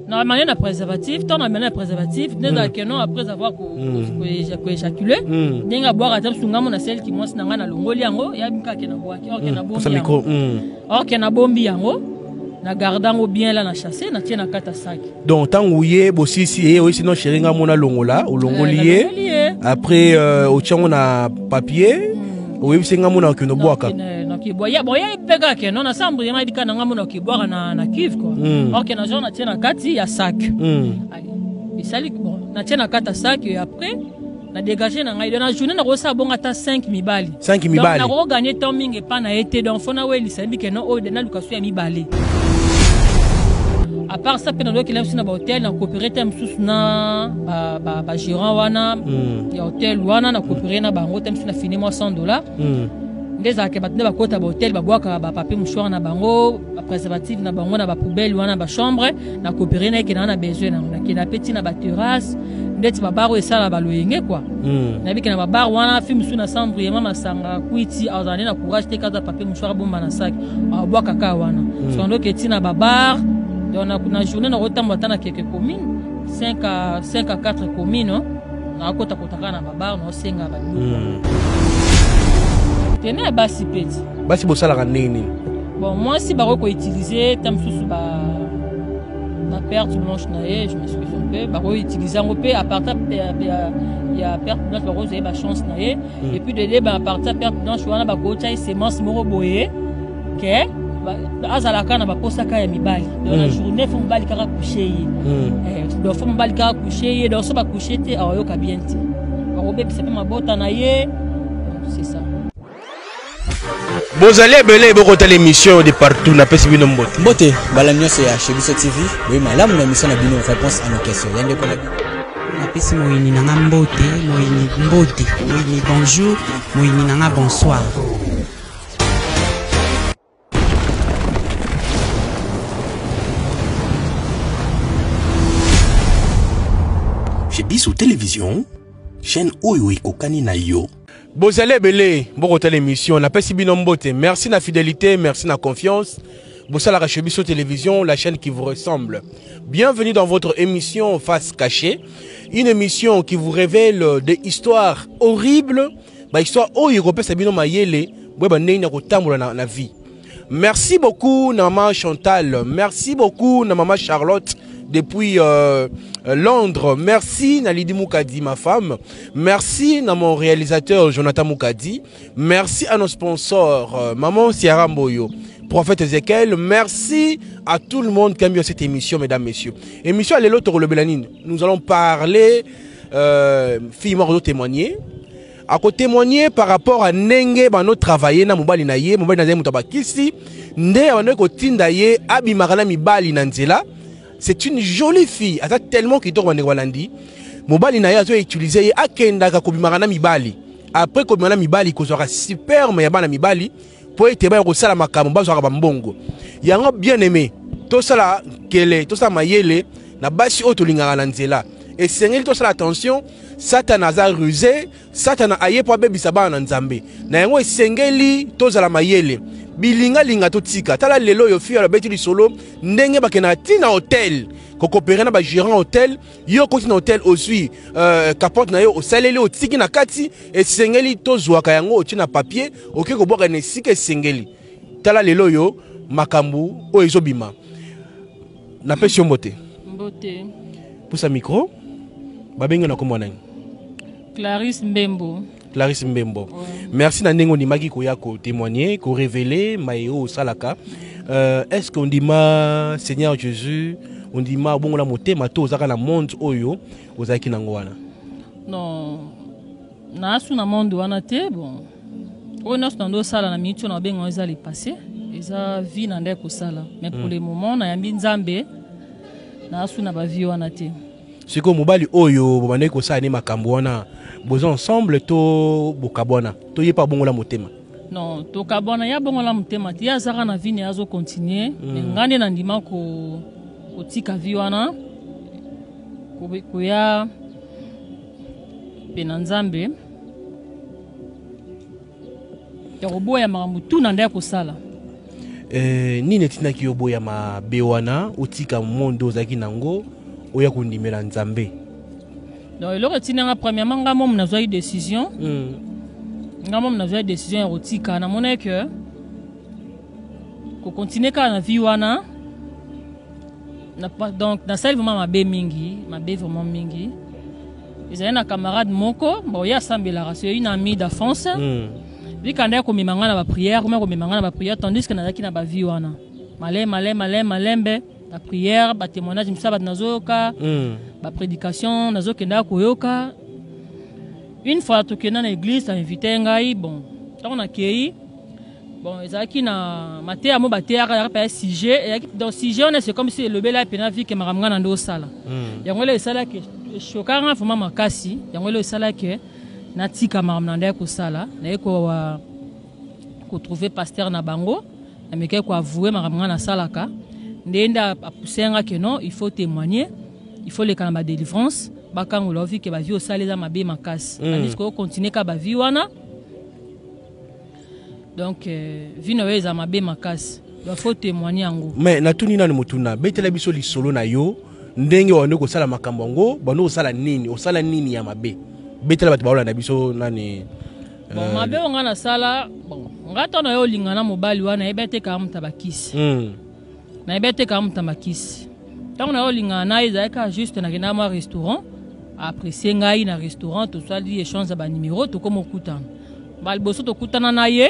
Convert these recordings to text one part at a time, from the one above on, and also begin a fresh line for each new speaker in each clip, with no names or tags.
Normalement, na préservatif, tant na préservatif, n'est que non après avoir éjaculé, n'enga boire à table sunga mona celle qui moi sinanga na longoli yango, ya bika ke na boire, or ke na bombi yango, na gardango bien là na chasser, na tient na kata sac.
Donc tant ouye bosisi oui sinon chéringa mona longola ou longolier, après au tchango na papier, oui singa mona ke no boire ka.
Boya pega ke non na sambre yema bika na ngamo na kiboira na kiv quoi. Or ke na jona tient na kati ya sac. Et sali bon na tient na kata sac et après na dégager na ngai na journée na rosa bonga ta 5 mibali.
5 mibali.
Na ro gagner temps mingi pa na été donc fona we lisabi ke non o de na lukasu ya mibali. À part ça pe na do ke la na ba hôtel na coopérer tem sous na ba gérant wana ya hôtel wana na coopérer na bango tem sous na fini moi $100. Des a ke batne ba kota ba hôtel ba boaka ba papier mouchoir na bango ba préservatif na bango na ba poubelle wana ba chambre na coopérer na ke na besoin na ke na petit na ba terrasse ndeti ba bar esala ba loyenge quoi na biki na ba bar wana film sous na chambre yema masanga kuiti azane na courage te kaza papier mouchoir bomba na sac ba boaka ka wana so ndo ke tina ba bar donc na journée na rotamba tana quelques communes 5 à 4 communes na kota na ba bar no senga ba tenez basi petit.
Basi bossa la nini.
Bon moi si baro ko utiliser tam sous ba perte blanche naé, je m'excuse un peu, baro utiliser en peu à partir il y a perte blanche baro j'ai ba chance naé et puis de ba à partir perte blanche wana ba ko tchai semence moro boye que azala kana ba posaka ya mibali. Dans la journée faut mibali kara coucher. Donc faut mibali kara coucher, donc ça ba coucher te ayo ka bien te. Baro be c'est pas ma bota naé. C'est ça.
Vous allez belé beaucoup de l'émission de partout na pesi bino mbote.
Mbote balamio c'est chez Biso TV. Oui madame la mission na bino réponse à nos questions. Yande ko
na pesi moyini na mbote, moyini mbote, moyini bonjour, moyini na bonsoir.
Chez Biso Télévision, chaîne oyo ikokani na yo.
Bozale belé, beaucoup de l'émission, na pesi bino mbote. Merci na fidélité, merci na confiance. Bossala chez Biso Télévision, la chaîne qui vous ressemble. Bienvenue dans votre émission Face Cachée, une émission qui vous révèle des histoires horribles, bah histoire européenne sabino mayele, bah nena ko tambola na vie. Merci beaucoup na maman Chantal, merci beaucoup na maman Charlotte depuis Londres. Merci na Lydie Moukadi, ma femme. Merci à mon réalisateur Jonathan Moukadi. Merci à nos sponsors Maman Sierra Mboyo, Prophète Ezekiel. Merci à tout le monde qui a mis cette émission, mesdames, messieurs. Émission à l'autre le Belanine. Nous allons parler, filles mortes témoigner. À côté témoigner par rapport à Nenge, notre travail na mobali na ye, mobali na ye mutabakisi, nde wane ko tindaye abimarana mibali na nzela. C'est une jolie fille, elle a tellement qui tourne en Walandi. Mobali na ya zo utiliser akenda ka kobimarana mibali. Après kobimarana mibali ko sera super mais yabana mibali pour être ba ko sala makambo ba zo ka mbongo. Yango bien aimé. To sala kele, to sala mayele na basi otolinga na nzela. Et sengeli to sala attention, Satan a rusé, Satan a aye pour bebisa ba na nzambe. Na yango sengeli to sala mayele. Bilinga linga totika tala lelo yo fi ala beti li solo ndenge bakena tina hotel ko coopérer na ba gérant hotel yo ko tina hotel aussi capote na yo o saleli o tiki na kati et sengeli to zwaka yango o tina papier oke ko boka ne sike sengeli tala lelo yo makambu o ezobima na pesi mbote pour sa micro babenga na komona
Clarisse Mbembo.
Clarisse Mbembo. Ouais. Merci Nanengo Nimagi Koya ko témoigner, ko révéler Maïo Salaka. Est-ce qu'on dit ma Seigneur Jésus, on dit ma bon la moté mato zaka na monde oyo ozaki nangwana?
Non. Na su na monde wana te bon. O na ndo sala na mitu na bengo ezali passé. Eza vie na ndeko sala. Mais pour le moment na yambi nzambe na su na ba vie wana te.
Siko mobali oyo bobane ko sala ni makambo wana bozo ensemble to bokabona to yepa bongola motema.
Non, to kabona ya bongola motema ti ya zaka na vini azo continuer ngande na ndima ko tika vi wana ko ya penanzambe ya robo ya makambo tu na ndaya ko sala.
nini etinaki yo boya mabe wana otika mondo ozalaki nango oya kondimela nzambe?
Donc eloko etinanga premièrement nga mo nazwa une décision. Nga mo nazwa une décision ya kotika na mona que ko continuer ka na vie wana. Donc na sali vraiment mabe vraiment mingi. Ils avaient un camarade moko, bon il y a sambela, c'est une amie d'enfance. Lui quand elle comme mangana ba prière, tandis que na ki na ba vie wana. Malembe la prière, ba témoignage msaba nazoka, ba prédication nazokenda koyoka. Une fois to kena na église, invité ngai, bon, on a kei. Bon, ezaki na maté amo baté ya pa sujet, donc sujet on c'est comme si le bela pena vie que maramanga ndo sala. Yango le sala ke chokanga vraiment makasi, yango le sala ke natika maramanda ko sala, na ko trouver pasteur na bango, na meke ko avouer maramanga na salaka. Ndenda apusenga que non, il faut témoigner, il faut les kanaba délivrance, bakango lo vie que ba vie au sala za mabe makasi. Tandis ko continuer ka ba vie wana. Donc, vino za mabe makasi. Il faut témoigner en gros.
Mais natuni na mutuna, betela biso li solo na yo, ndenge wano ko sala makambo ngo, bano sala nini ya mabe. Betela bat baola na biso nani.
Bon, mabe on na sala, bon, ngata na yo lingana mobali wana ebete ka mutabakisi. Na ebete ka mutabakisi. Tant na yo lingana izaka juste na kina ma restaurant, après sengai na restaurant, tout ça dit échange ba numéro to comme okutana. Bal boso to kutana na ye.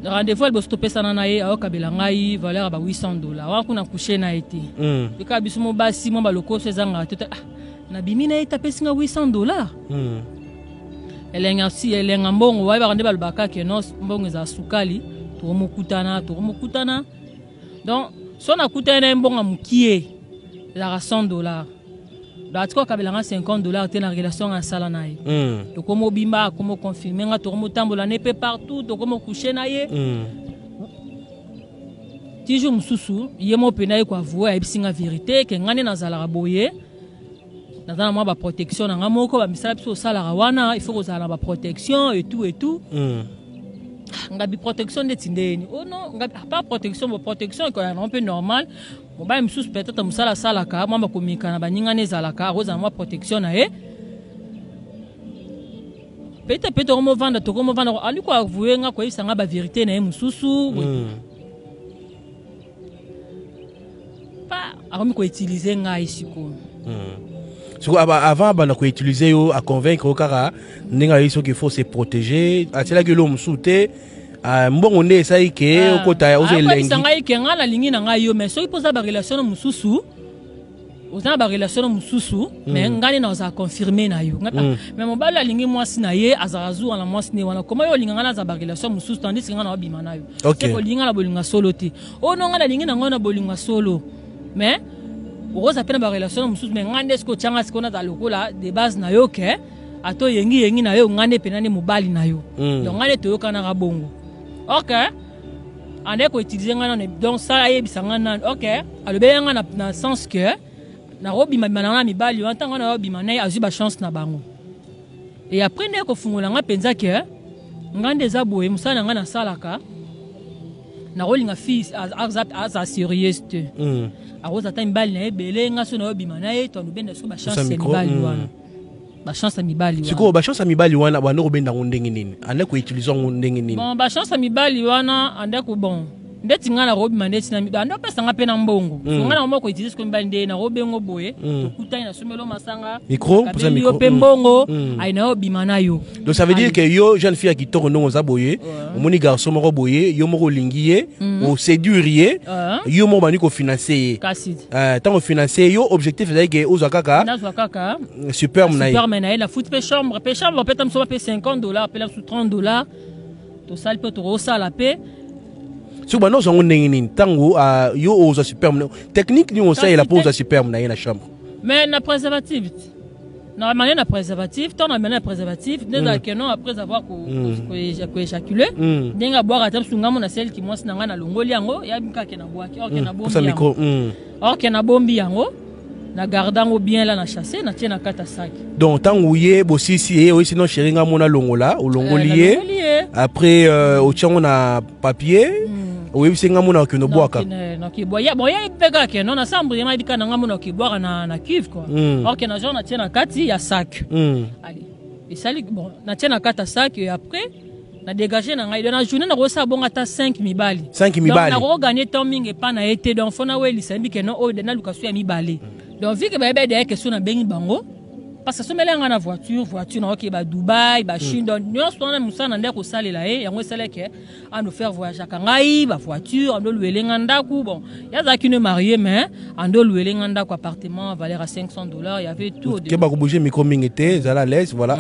Rendez-vous elle bosse topé sana na ye akabela ngai valeur ba $800 wa kuna coucher na été ka biso mo basi mo baloko sezanga tota na bimina eta pesinga $800 elenga mbongo wa ba rende balbaka ke no mbongo za sukali to mokutana donc so na kutana mbongo mukie la $100 Datiko kabela $50 te na relation en sala na ye. To komo bimba, komo confirmer nga to komo tambola nepe partout, to komo coucher na ye. Toujours mususu, yemo pena ye ko avouer ebisinga vérité ke ngane na zala boye. Na zala mo ba protection na ngamoko ba misala biso sala wana, il faut ko zala ba protection et tout. Ngabi protection de tindeni. Oh non, ngabi pas protection, protection ko un peu normal. Bon ba msus peut-être musala salaka, moi makomika na baninga nezalaka, roza moi protection na e. Peut-être on mo vendre, to ko mo vendre, ali ko avouer nga ko isanga ba vérité na e mususu. Pas akomi ko utiliser nga isiko.
So avant bana ko utiliser yo à convaincre au kara ninga yiso qu'il faut se protéger, atela que l'homme souté mbongo nde sai ke okota ozo elengi
sanga ke ngala lingi na ngayo mais so ipoza ba relation mususu oza ba relation mususu mais ngani na oza confirmer na yo mais mobali alingi mwasi na ye azarazu na mwasi ne wana koma yo linga ngana za ba relation mususu tandis que ngana obima na yo c'est ko linga na bolinga solo te o no ngana lingi na ngona bolinga solo mais oza pena ba relation mususu mais ngande sko changa sko na za lokola de base na yo ke ato yengi na yo ngane pena ne mobali na yo donc ngane to yo kana ga bongo. Ok, on est utilisé donc ça y est bisangana. Ok, alors bien on a dans sens que na robi manana mi bali en tant qu'on a robi manai a eu ba chance na bango. Et après ne ko fungola nga penza que ngande za boye musana nga na salaka na rolinga fils as sérieux te. A roza ta mi bali na ebele nga so na robi manai to no benda so ba chance mi bali wana. Ba chance à mibali wana.
Siko ba chance à mibali wana ba no robenda ndenge nini? Ande ko utiliser ndenge nini?
Bon ba chance à mibali wana ande ko bon. Ndeti nga na robi mandeti na mibali. Ando pesa nga pena mbongo. So nga na mo ko utiliser ko mibali nde na robi ngo boye. To kutai na somelo masanga.
Micro, pour ça micro.
Yo pe mbongo, ai na robi manayo.
Donc ça veut dire que yo jeune fille qui tourne non za boye, moni garçon mo boye, yo mo lingiye, o séduire, yo mo bani ko financer. Tant ko financer yo objectif c'est que oza kaka.
Na zo kaka.
Super mnaï.
Super mnaï la foot pe chambre peut être me payer $50, peut être $30. To sal peut to ça la paix.
Si vous avez un tango, yo oza super technique ni on sait la pose super na la chambre.
Mais na préservatif. Normalement na préservatif, tant na préservatif, dès que non après avoir ko éjaculé, denga boire à table sunga mon celle qui moi sinanga na longoli yango, ya bika ke na boaki, or ke na bombi yango. Or ke na bombi yango. Na gardango bien là na chasser na tiena kata sac.
Donc tant ouye bossi si et sinon chéringa mona longola ou longolier. Après au tient on a papier Oui, c'est ngamu na kino boaka.
Na ki boya bon ya pega ke non ensemble ya madika na ngamu na ki boaka na cuve quoi. Or que na genre na tiena kati ya sac. Allez. Et ça bon na tiena kata sac et après na dégager na ngai na journée na rosa bonga ta 5 mibali.
5 mibali.
Donc na gagner timing et pas na été donc fona we lisambi ke non o de na lukasu ya mibali. Donc vu que ba be de question na bengi bango parce que somela nga na voiture na ok ba Dubai ba Chine donc nous on a musana ndeko salela yango seleke à nous faire voyager kangai ba voiture ando luele nganda ku bon ya za qui ne marié mais ando luele nganda ku appartement valeur à $500 il y avait tout
ke ba ko bouger micro mingete zala laisse voilà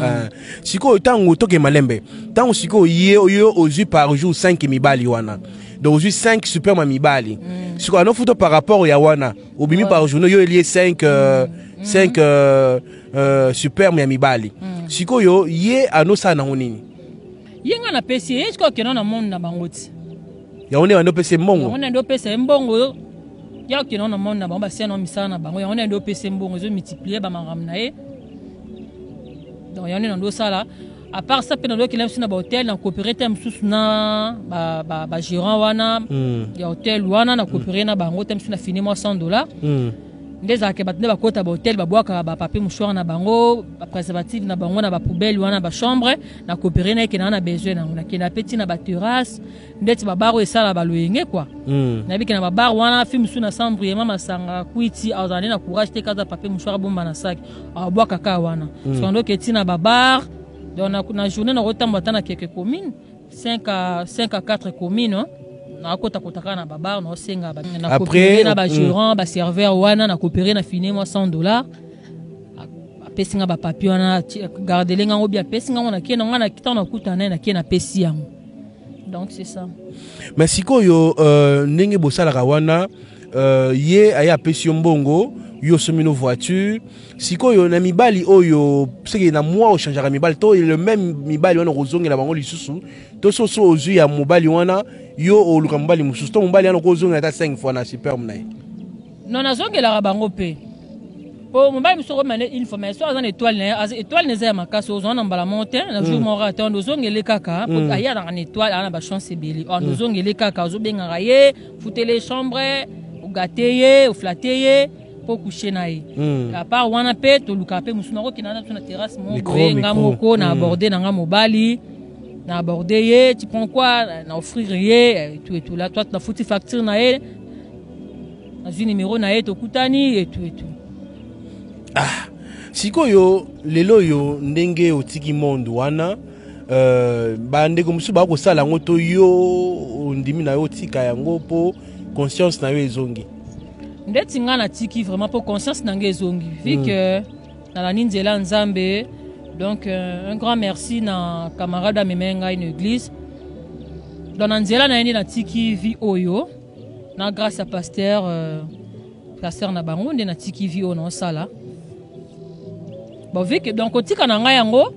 siko tango toke malembe tango siko yo ozu par jour 5 mibali wana donc ozu 5 super mibali siko ano photo par rapport ya wana obimi par jour yo lié 5 super mibali siko yo ye ano sana ngonini
yenga na pesi esko ke na monde na bangoti
ya one ando pesi mbongo
on ndo pesi mbongo ya ke na monde na bango ba seno misana bango ya on ndo pesi mbongo zo multiplier ba mangam na ye donc ya on ndo sala à part ça pendant que l'homme na hôtel na coopérer tem sous na ba gérant wana ya hôtel wana na coopérer na bango tem na fini mo $100 ndeza ke batne ba kota ba hôtel ba boaka ba papier mouchoir na bango ba préservatif na bango na ba poubelle wana ba chambre na coopérer na ke na besoin na ke na petit na ba terrasse ndeti ba baro esala ba loyenge quoi na biki na ba bar wana film sous na chambre yema masanga kuiti azane na courage te kaza papier mouchoir bomba na sac a boaka ka wana sondo ke tina ba bar donc na journée na rotamba tana quelques communes 5 à 4 communes na kota kotaka na babar na senga ba na coopérer na ba gérant ba serveur wana na coopérer na fini mo $100 apesinga ba papier wana garder lenga ngo bien pesinga wana kena ngana kitana kutana na kena pesi yango donc c'est ça
mais sikoyo ndenge bosala wana ye aya pesi mbongo yo somino voiture sikoyo na mibali oyo seke na moi o changer mibali to le même mibali wana kozongela bango lisusu to so ozu ya mobali wana yo o luka mobali mususu to mobali wana kozongela ta 5 fois na super mnaye
non nazongela bango pe po mobali mususu mane une fois mais so azana étoile ne za makasi ozona mbala monter na jour mo rata ndozongele kaka po aya na étoile ana ba chance beli ndozongele kaka ozobenga raye futele chambre gâter ou flatter pour coucher naï à part wana pe to luka pe musuna ko kinana na terrasse mon nga moko na aborder na nga mobali na aborder ye tu prends quoi na offrir ye et tout là toi na fouti facture na ye na un numéro na ye to kutani et tout
ah sikoyo lelo yo ndenge otiki monde wana bande ko musu ba ko sala ngoto yo ndimi na yo tika yango po conscience na yo ezongi
ndeti nga na tiki vraiment pour conscience na ngezongi vu que na la ninzela nzambe donc un grand merci na camarade à memenga une église dans nzela na yeni na tiki vi oyo na grâce à pasteur na bango nde na tiki vi oyo na sala bon vu que donc otika na nga yango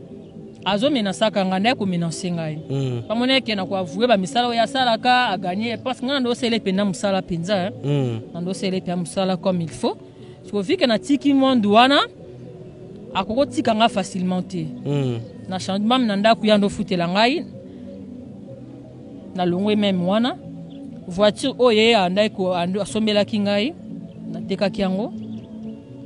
azo menasaka nganda ko menancer ngai pamone ke na ko avouer ba misala ya salaka a gagner parce que ngando sele penda musala penza ngando sele penda musala comme il faut so vu que na tiki monde wana akoko tika nga facilement te na changement nanda ku yando futela ngai na longwe même wana voiture oye andai ko ando asombela kingai na teka kiango.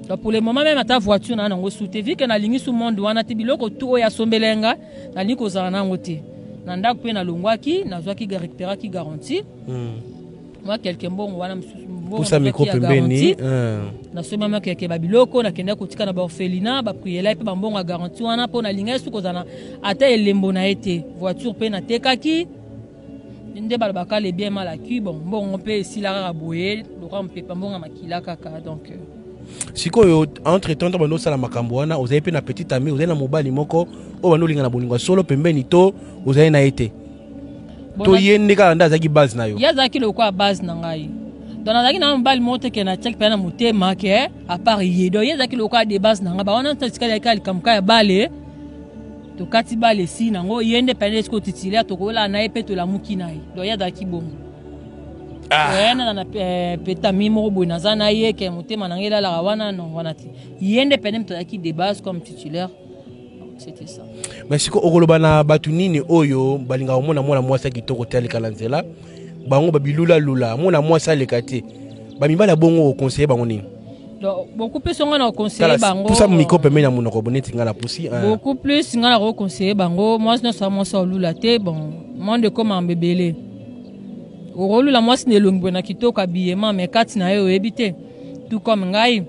Donc pour le moment même ta voiture na ngo souté vu que na lingi sous monde wana ti biloko tout ya sombelenga na liko za na ngote na ndako pe na longwaki na zwaki ga récupérer ki garantie moi quelqu'un bon wana
pour ça micro pembeni
na so mama ke ba biloko na kenda kotika na ba orphelinat ba priela pe ba mbongo garantie wana po na linga su ko za na ata elembo na été voiture pe na tekaki nde ba bakala le bien mal acquis bon on peut ici la raboyer le rang pe mbongo makila kaka donc
sikoyo entre temps bano sala makambo wana ozaye pe na petite amie ozaye na mobali moko o bano linga na bolingo solo pembeni to ozaye na été to yende kala nda zaki base na yo
ya zaki le kwa base na ngai donc na zaki na mobali moto ke na check pe na motema ke à part yedo ya zaki le kwa de base na nga ba wana tsika ya kali kamka ya bale to kati bale si nango yende pende ko titulaire to ko la na epe to la mukina donc ya zaki bongo na na peta mimo bo na zana ye ke motema na ngela la wana non wana ti yende pene mto yaki de base comme titulaire c'était ça
mais siko okoloba na batu nini oyo balinga omona mwana mwasa kitoko tali kalanzela bango babilula lula mona moi ça les kate ba mibala bongo conseiller bango nini
donc beaucoup plus on a conseillé bango
pour ça micro permet na monoko boneti ngala pousi
beaucoup plus ngala conseiller bango moi non ça lula te bon monde comme en bébélé au rôle la moi c'est ne longue na kitoko habillement mais kati na yo ebité tout comme ngai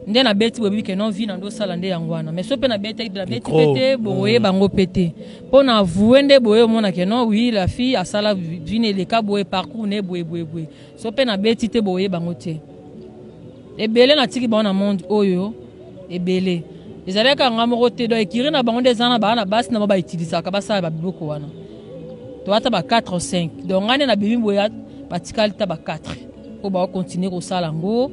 nde na beti bobi ke non vi na ndo sala nde yangwana mais so pe na beti pété boye bango pété po na vuende boye mona ke non oui la fille a sala vine le ka boye parcours ne boye so pe na beti te boye bango te ebele na tiki ba na monde oyo ebele ezaleka ngamoko te do ekiri na bango des ana ba na basi na ba utiliser ka basa ba biboko wana to ata ba 4 ou 5 donc ngane na bibi boya batikali ta ba 4 po ba continuer ko sala ngo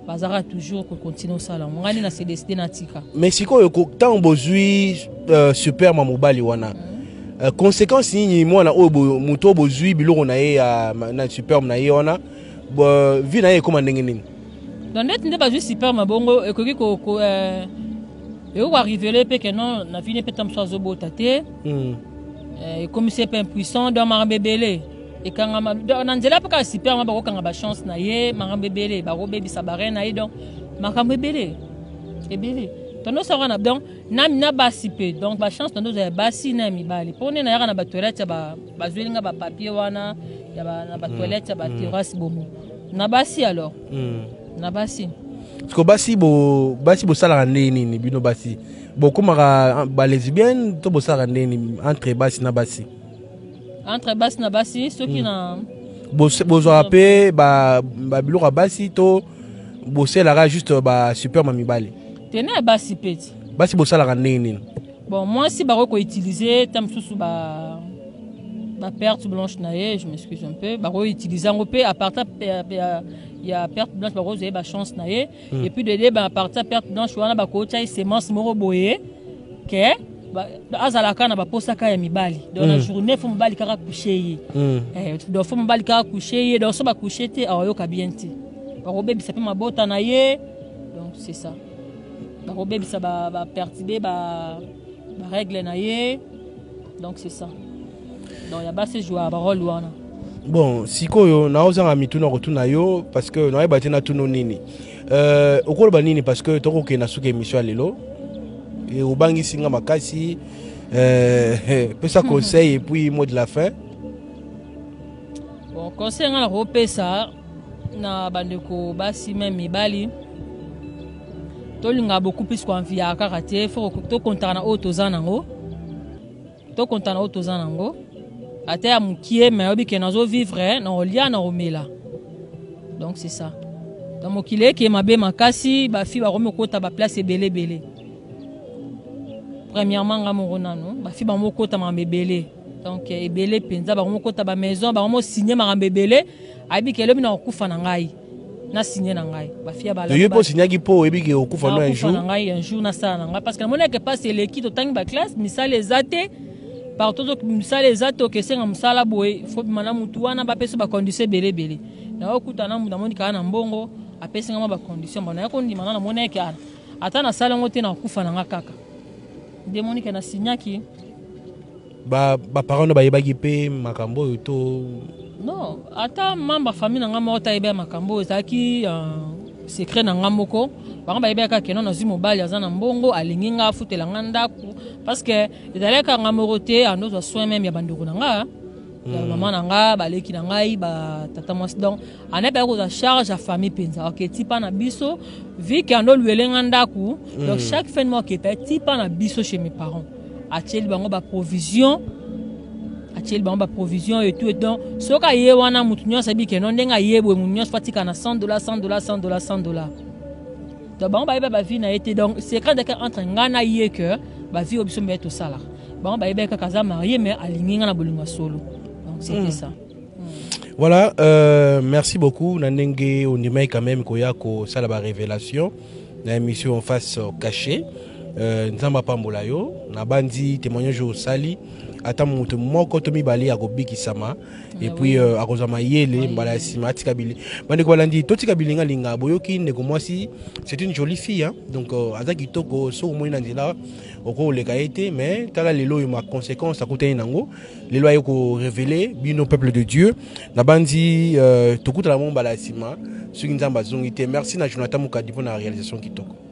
bazara toujours pour continuer au salon ngani na c'est décidé na tika
mais siko yo tant bozui super mamobali wana conséquence ni mwana oyo muto bozui biloko na ye na super na ye wana vi na ye comme ndenge nini
donc net nde bazui super mabongo ekoki ko yo arriver pe que non na vini pe tam sozo botate et comme c'est pas impuissant dans marambebele et quand on a déjà pas super ma quand on a chance na ye marambebele ba robebi sabare na ye donc marambebele et belé tono ça on a donc na basipe donc ba chance tono za basi na mibali pone na yaka na ba toilette ba zuelinga ba papier wana ya ba na ba toilette ba terrasse bomo na basi alors na basi
parce que basi bo sala nini bino basi bo komaka ba lesbienne to bo sala nini entre basi na basi
entre basi na basi ceux qui na
bozo apé ba biloko basi to boselaka juste ba super mamibali
tena basi petit
basi bosalaka nini
bon moi si ba ko utiliser tam susu ba perte blanche na ye je m'excuse un peu ba ko utiliser ngo pe à partir il y a perte blanche ba ko ba chance na ye et puis de ba à partir perte blanche wana ba ko tia semence moko boye que azalaka na baposaka ya mibali donc la journée fo mibali kaka coucher donc fo mibali kaka coucher donc so ba coucher te ayoka bien te ba robebisa pe mabota na ye donc c'est ça ba robebisa ba perturber ba règle na ye donc c'est ça donc ya ba se jouer ba rôle wana
bon sikoyo na ozanga mituna rotuna yo parce que na yeba tena tuno nini okoloba nini parce que toko ke na suka émission lelo et au bangi singa makasi peut ça conseil et puis mot de la fin
bon conseil ngala repesa na bandeko basi même mibali tolinga beaucoup plus quoi envia karaté faut to kontana otozanango ate ya mukie mais obi ke nazo vivre na olia na omela donc c'est ça dans mokile ke mabe makasi ba fi ba romo kota ba place belé premièrement ngamonano ba fi ba mokota mambebele donc ebele penza ba mokota ba maison ba mo signer mambebele abi ke lobi na okufa na ngai na signer na ngai ba fi ba la
yo po signer ki po ebi ke okufa no
un jour na ça na ngai parce que na mona ke passe l'équipe to tangi ba classe misale zate partout misale zato ke senga musala boy faut mana mutu wana ba pesa ba condition belé na okuta na mutu moni kana mbongo apesa ngama ba condition bana yako ndi mana na mona ke ata na sala ngote na okufa na ngakaka démonique na signaki
ba parents ba yebaki pe makambo to
non ata membre famille na ngama ota yeba makambo ezaki secret na ngamoko ba ba yebaka ke non nazi mobali azana mbongo alingi nga futela nganda parce que ezaleka ngamorote ando zo soin même ya bandoko na nga ya maman na nga baleki na ngai ba tata mwasi donc aneba ko za charge à famille penza ok tipa na biso vu que ando luelenga ndaku donc chaque fin de mois que tipa na biso chez mes parents atieli bango ba provision et tout donc soka ye wana mutu nyonso bi ke non ndenga yebwe mutu nyonso fatika na $100 donc bango ba vie na été donc secret de entre ngana ye que ba vie obiso mbeto sala bango ba yebeka kaza marié mais alinginga na bolinga solo donc c'était ça.
Voilà, merci beaucoup. Nanenge Ondimai quand même koyako sala ba révélation na émission en face cachée. Nzamba pambolayo na bandi témoignage au sali ata moto moko to mibale akobikisama et puis akozama yele mbala sima atikabili bandeko balandi totikabili ngalinga boyoki ndeko mwasi c'est une jolie fille hein? Donc aza kitoko so mo ina ndila oko leka été mais tala lelo yo ma conséquence akuta inango lelo ayo ko révéler bino peuple de Dieu na bandi tokuta la mbala sima soki nzamba zongi te merci na Jonathan Mukadi pour la réalisation kitoko.